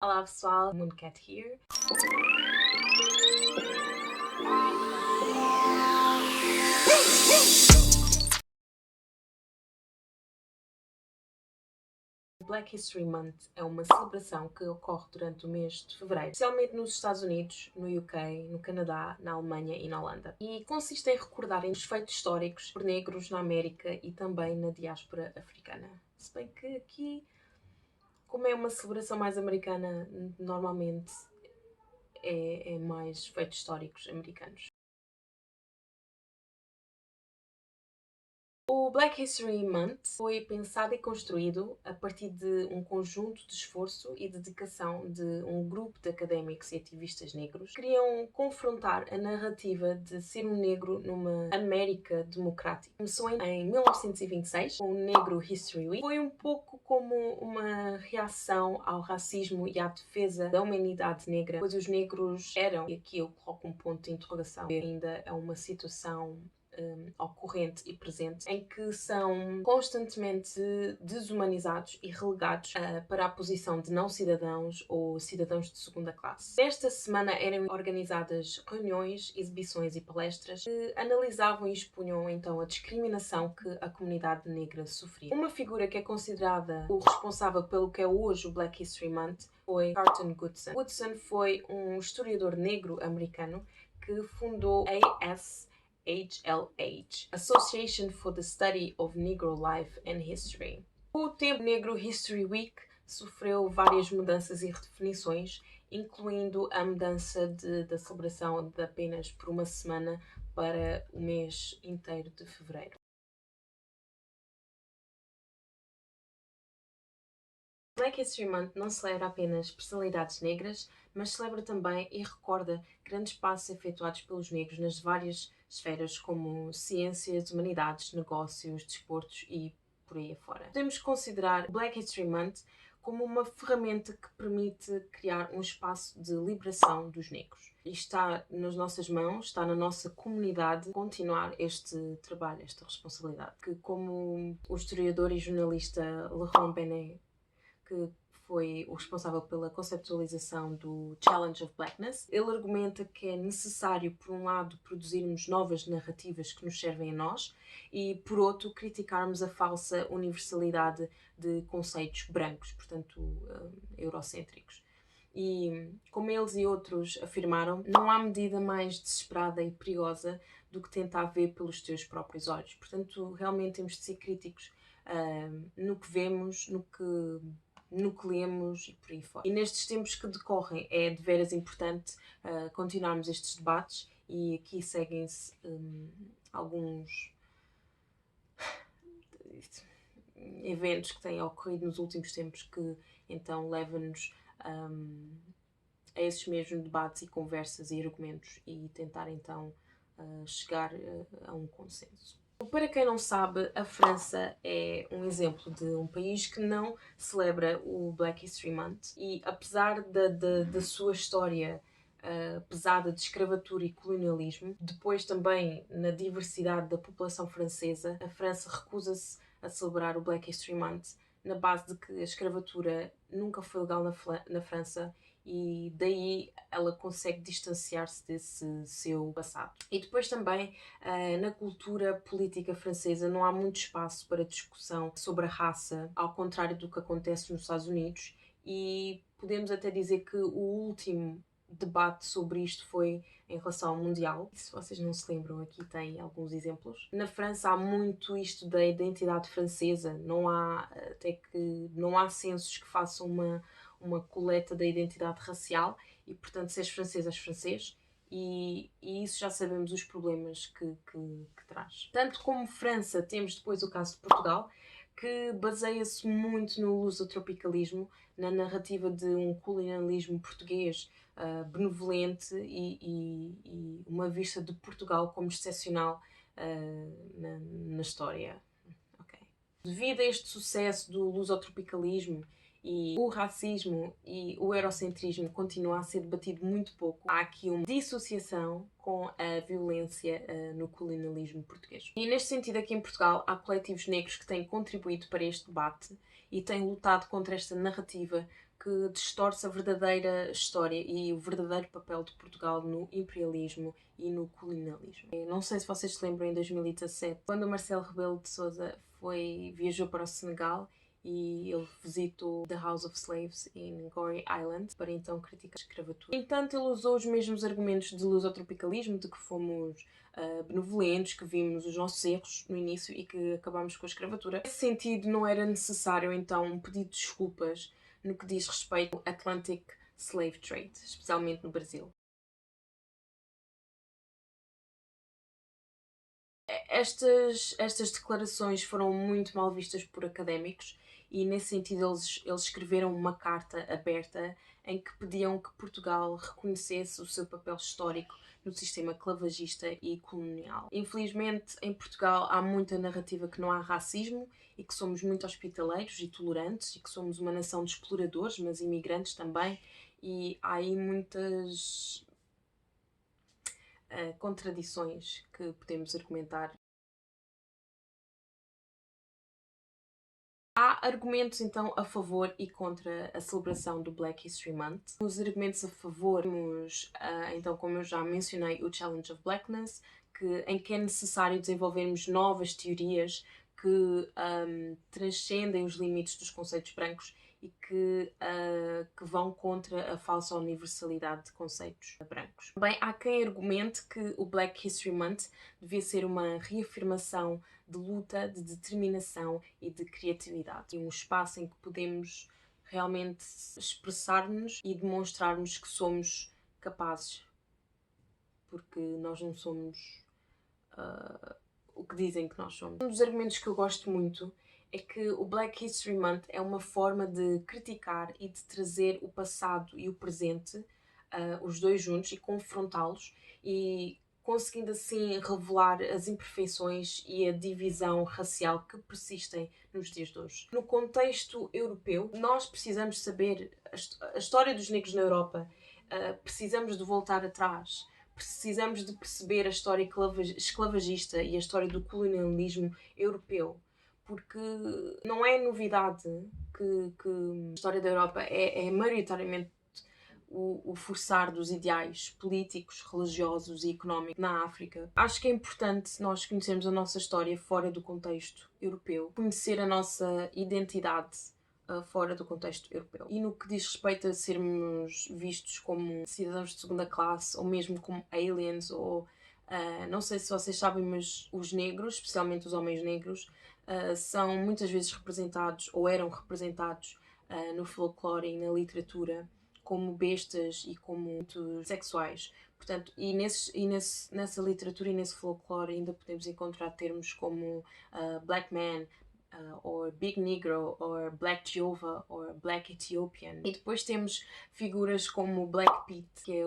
Olá pessoal, Mooncat here. Black History Month é uma celebração que ocorre durante o mês de fevereiro, especialmente nos Estados Unidos, no UK, no Canadá, na Alemanha e na Holanda. E consiste em recordarem os feitos históricos por negros na América e também na diáspora africana. Se bem que aqui, como é uma celebração mais americana, normalmente é mais feitos históricos americanos. O Black History Month foi pensado e construído a partir de um conjunto de esforço e dedicação de um grupo de académicos e ativistas negros que queriam confrontar a narrativa de ser um negro numa América democrática. Começou em 1926 com o Negro History Week. Foi um pouco como uma reação ao racismo e à defesa da humanidade negra, pois os negros eram, e aqui eu coloco um ponto de interrogação, ainda é uma situação ocorrente e presente, em que são constantemente desumanizados e relegados para a posição de não cidadãos ou cidadãos de segunda classe. Nesta semana eram organizadas reuniões, exibições e palestras que analisavam e expunham então a discriminação que a comunidade negra sofria. Uma figura que é considerada o responsável pelo que é hoje o Black History Month foi Carlton Goodson. Goodson foi um historiador negro americano que fundou a ASHLH, Association for the Study of Negro Life and History. O tempo Negro History Week sofreu várias mudanças e redefinições, incluindo a mudança da celebração de apenas por uma semana para o mês inteiro de fevereiro. Black History Month não celebra apenas personalidades negras, mas celebra também e recorda grandes passos efetuados pelos negros nas várias esferas como ciências, humanidades, negócios, desportos e por aí afora. Podemos considerar Black History Month como uma ferramenta que permite criar um espaço de liberação dos negros. E está nas nossas mãos, está na nossa comunidade continuar este trabalho, esta responsabilidade. Que, como o historiador e jornalista Laurent Benet, que foi o responsável pela conceptualização do Challenge of Blackness. Ele argumenta que é necessário, por um lado, produzirmos novas narrativas que nos servem a nós e, por outro, criticarmos a falsa universalidade de conceitos brancos, portanto, eurocêntricos. E, como eles e outros afirmaram, não há medida mais desesperada e perigosa do que tentar ver pelos teus próprios olhos. Portanto, realmente temos de ser críticos no que vemos, no que lemos e por aí fora. E nestes tempos que decorrem é de veras importante continuarmos estes debates e aqui seguem-se alguns eventos que têm ocorrido nos últimos tempos que então levam-nos a esses mesmos debates e conversas e argumentos e tentar então chegar a um consenso. Para quem não sabe, a França é um exemplo de um país que não celebra o Black History Month e, apesar da sua história pesada de escravatura e colonialismo, depois também na diversidade da população francesa, a França recusa-se a celebrar o Black History Month na base de que a escravatura nunca foi legal na França e daí ela consegue distanciar-se desse seu passado. E depois também na cultura política francesa não há muito espaço para discussão sobre a raça, ao contrário do que acontece nos Estados Unidos, e podemos até dizer que o último debate sobre isto foi em relação ao Mundial. E se vocês não se lembram, aqui tem alguns exemplos. Na França há muito isto da identidade francesa, até que não há censos que façam uma coleta da identidade racial e, portanto, se és francês, és francês. E isso já sabemos os problemas que traz. Tanto como França, temos depois o caso de Portugal, que baseia-se muito no lusotropicalismo, na narrativa de um colonialismo português benevolente e uma vista de Portugal como excepcional na história. Okay. Devido a este sucesso do lusotropicalismo e o racismo e o eurocentrismo continua a ser debatido muito pouco, há aqui uma dissociação com a violência no colonialismo português. E neste sentido, aqui em Portugal, há coletivos negros que têm contribuído para este debate e têm lutado contra esta narrativa que que distorce a verdadeira história e o verdadeiro papel de Portugal no imperialismo e no colonialismo. Não sei se vocês se lembram, em 2017, quando o Marcelo Rebelo de Sousa viajou para o Senegal e ele visitou The House of Slaves em Gorée Island para então criticar a escravatura. No entanto, ele usou os mesmos argumentos de lusotropicalismo, de que fomos benevolentes, que vimos os nossos erros no início e que acabámos com a escravatura. Nesse sentido, não era necessário então um pedido de desculpas no que diz respeito ao Atlantic Slave Trade, especialmente no Brasil. Estas declarações foram muito mal vistas por académicos e, nesse sentido, eles escreveram uma carta aberta em que pediam que Portugal reconhecesse o seu papel histórico no sistema clavagista e colonial. Infelizmente, em Portugal há muita narrativa que não há racismo e que somos muito hospitaleiros e tolerantes e que somos uma nação de exploradores, mas imigrantes também, e há aí muitas contradições que podemos argumentar. Há argumentos então a favor e contra a celebração do Black History Month. Os argumentos a favor temos, então, como eu já mencionei, o Challenge of Blackness, em que é necessário desenvolvermos novas teorias que transcendem os limites dos conceitos brancos e que vão contra a falsa universalidade de conceitos brancos. Bem, há quem argumente que o Black History Month devia ser uma reafirmação de luta, de determinação e de criatividade. E um espaço em que podemos realmente expressar-nos e demonstrarmos que somos capazes, porque nós não somos o que dizem que nós somos. Um dos argumentos que eu gosto muito é que o Black History Month é uma forma de criticar e de trazer o passado e o presente, os dois juntos, e confrontá-los, e conseguindo assim revelar as imperfeições e a divisão racial que persistem nos dias de hoje. No contexto europeu, nós precisamos saber a história dos negros na Europa, precisamos de voltar atrás. Precisamos de perceber a história esclavagista e a história do colonialismo europeu, porque não é novidade que a história da Europa é maioritariamente o forçar dos ideais políticos, religiosos e económicos na África. Acho que é importante nós conhecermos a nossa história fora do contexto europeu, conhecer a nossa identidade fora do contexto europeu. E no que diz respeito a sermos vistos como cidadãos de segunda classe ou mesmo como aliens, ou não sei se vocês sabem, mas os negros, especialmente os homens negros, são muitas vezes representados ou eram representados no folclore e na literatura como bestas e como muito sexuais. Portanto, nessa literatura e nesse folclore ainda podemos encontrar termos como Black Man, or Big Negro, or Black Jehovah, or Black Ethiopian. E depois temos figuras como Black Pete, que é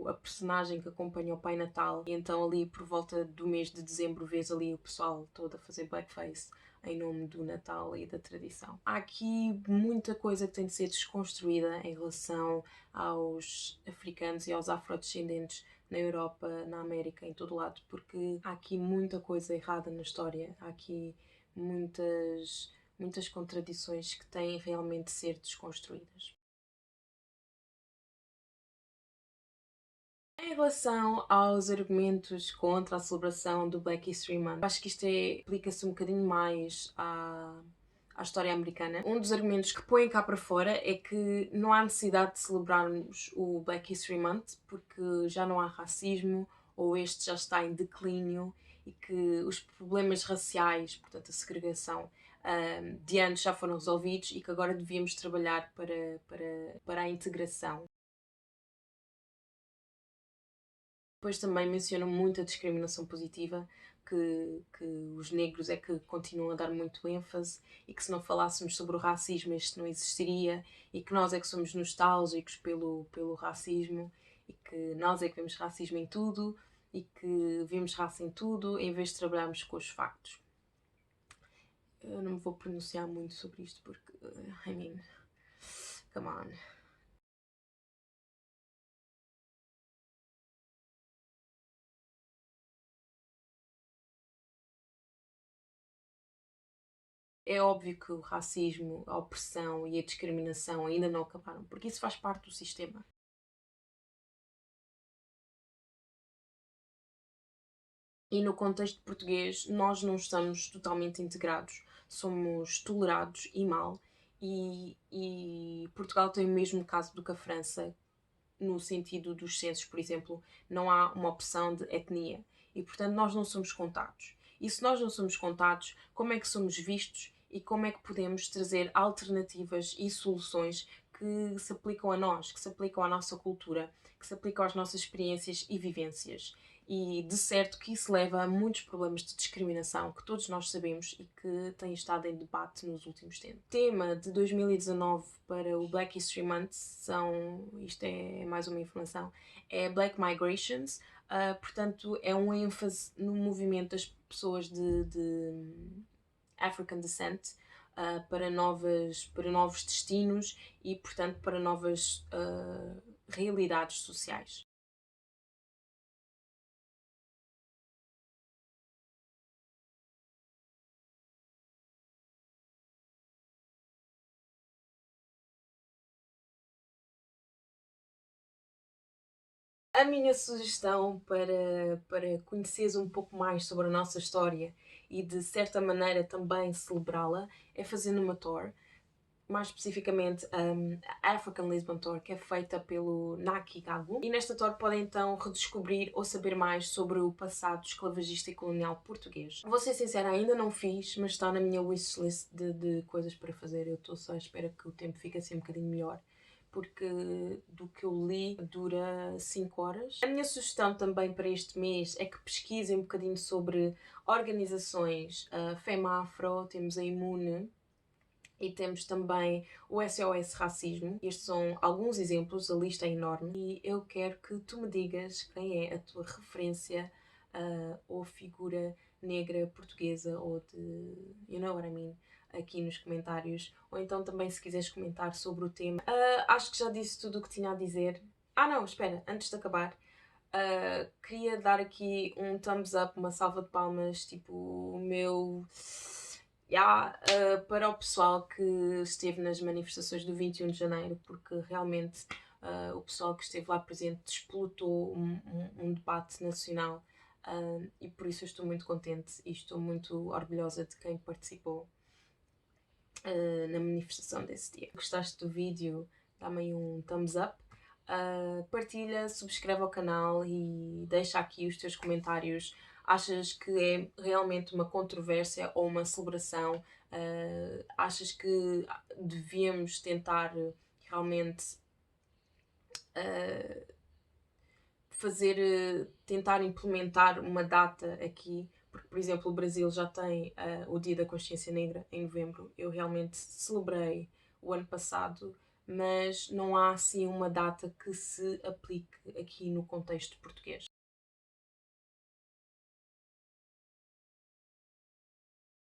a personagem que acompanha o Pai Natal, e então ali por volta do mês de dezembro vês ali o pessoal todo a fazer blackface em nome do Natal e da tradição. Há aqui muita coisa que tem de ser desconstruída em relação aos africanos e aos afrodescendentes na Europa, na América, em todo lado, porque há aqui muita coisa errada na história, há aqui muitas contradições que têm realmente de ser desconstruídas. Em relação aos argumentos contra a celebração do Black History Month, acho que isto aplica-se um bocadinho mais à história americana. Um dos argumentos que põem cá para fora é que não há necessidade de celebrarmos o Black History Month porque já não há racismo ou este já está em declínio e que os problemas raciais, portanto a segregação, de antes já foram resolvidos e que agora devíamos trabalhar para a integração. Depois também mencionam muito a discriminação positiva, que os negros é que continuam a dar muito ênfase e que se não falássemos sobre o racismo este não existiria e que nós é que somos nostálgicos pelo racismo e que nós é que vemos racismo em tudo e que vemos raça em tudo em vez de trabalharmos com os factos. Eu não me vou pronunciar muito sobre isto porque, I mean, come on. é óbvio que o racismo, a opressão e a discriminação ainda não acabaram, porque isso faz parte do sistema. E no contexto português, nós não estamos totalmente integrados, somos tolerados e mal, e Portugal tem o mesmo caso do que a França, no sentido dos censos, por exemplo, não há uma opção de etnia e, portanto, nós não somos contados. E se nós não somos contados, como é que somos vistos e como é que podemos trazer alternativas e soluções que se aplicam a nós, que se aplicam à nossa cultura, que se aplicam às nossas experiências e vivências? E de certo que isso leva a muitos problemas de discriminação que todos nós sabemos e que têm estado em debate nos últimos tempos. O tema de 2019 para o Black History Month isto é mais uma informação, é Black Migrations, portanto é um ênfase no movimento das pessoas de African Descent para novos destinos e, portanto, para novas realidades sociais. A minha sugestão para conheceres um pouco mais sobre a nossa história e de certa maneira também celebrá-la é fazendo uma tour, mais especificamente a African Lisbon Tour, que é feita pelo Naki Gago. E nesta tour podem então redescobrir ou saber mais sobre o passado esclavagista e colonial português. Vou ser sincera, ainda não fiz, mas está na minha wishlist de coisas para fazer. Eu estou só à espera que o tempo fique assim um bocadinho melhor, porque do que eu li dura 5 horas. A minha sugestão também para este mês é que pesquisem um bocadinho sobre organizações FEMAFRO, temos a Imune e temos também o SOS Racismo. Estes são alguns exemplos, a lista é enorme e eu quero que tu me digas quem é a tua referência ou figura negra portuguesa ou de... you know what I mean? Aqui nos comentários, ou então também se quiseres comentar sobre o tema. Acho que já disse tudo o que tinha a dizer. Não, espera, antes de acabar, queria dar aqui um thumbs up, uma salva de palmas, tipo, o meu... para o pessoal que esteve nas manifestações do 21 de janeiro, porque realmente o pessoal que esteve lá presente explotou um debate nacional e por isso eu estou muito contente e estou muito orgulhosa de quem participou na manifestação desse dia. Gostaste do vídeo? Dá-me aí um thumbs up. Partilha, subscreve ao canal e deixa aqui os teus comentários. Achas que é realmente uma controvérsia ou uma celebração? Achas que devíamos tentar realmente tentar implementar uma data aqui? Porque, por exemplo, o Brasil já tem o Dia da Consciência Negra em novembro. Eu realmente celebrei o ano passado, mas não há assim uma data que se aplique aqui no contexto português.